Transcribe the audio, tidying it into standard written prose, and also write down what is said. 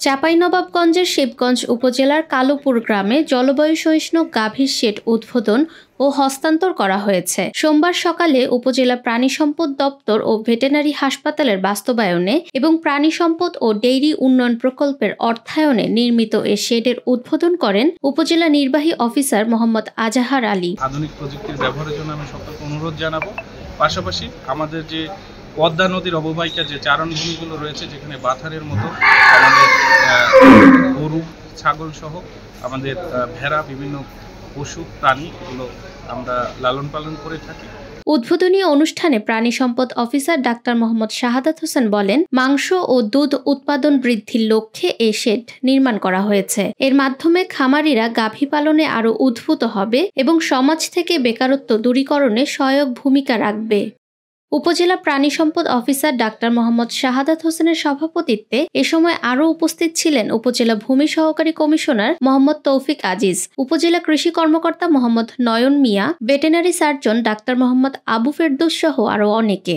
চাঁপাইনবাবগঞ্জের শিবগঞ্জ উপজেলার কালুপুর গ্রামে জলবায়ু সহিষ্ণু গাভীর শেড উদ্বোধন ও হস্তান্তর করা হয়েছে। সোমবার সকালে উপজেলা প্রাণী সম্পদ দপ্তর ও ভেটেরিনারি হাসপাতালের বাস্তবায়নে এবং প্রাণী সম্পদ ও ডেইরি উন্নয়ন প্রকল্পের অর্থায়নে নির্মিত এ শেডের উদ্বোধন করেন উপজেলা নির্বাহী অফিসার মোহাম্মদ আজাহার আলী। আধুনিক প্রযুক্তির ব্যবহারের জন্য আমি সকলকে অনুরোধ জানাবো। পাশাপাশি আমাদের যে পদ্মা নদীর অববাহিকা যে চারণভূমিগুলো রয়েছে, যেখানে বাথারের মতো আমাদের গরু ছাগল সহ আমাদের ভেড়া বিভিন্ন পশু প্রাণী এগুলো আমরা লালন পালন করে থাকি। উদ্বোধনী অনুষ্ঠানে প্রাণী সম্পদ অফিসার ডাক্তার মোহাম্মদ শাহাদাত হোসেন বলেন, মাংস ও দুধ উৎপাদন বৃদ্ধির লক্ষ্যে এ শেড নির্মাণ করা হয়েছে। এর মাধ্যমে খামারিরা গাভী পালনে আরও উদ্ভূত হবে এবং সমাজ থেকে বেকারত্ব দূরীকরণে সহায়ক ভূমিকা রাখবে। উপজেলা প্রাণী সম্পদ অফিসার ডাক্তার মোহাম্মদ শাহাদাত হোসেনের সভাপতিত্বে এ সময় আরও উপস্থিত ছিলেন উপজেলা ভূমি সহকারী কমিশনার মোহাম্মদ তৌফিক আজিজ, উপজেলা কৃষি কর্মকর্তা Mohammad Nayan Mia, veterinary surgeon doctor Mohammad Abu Ferdous সহ আরও অনেকে।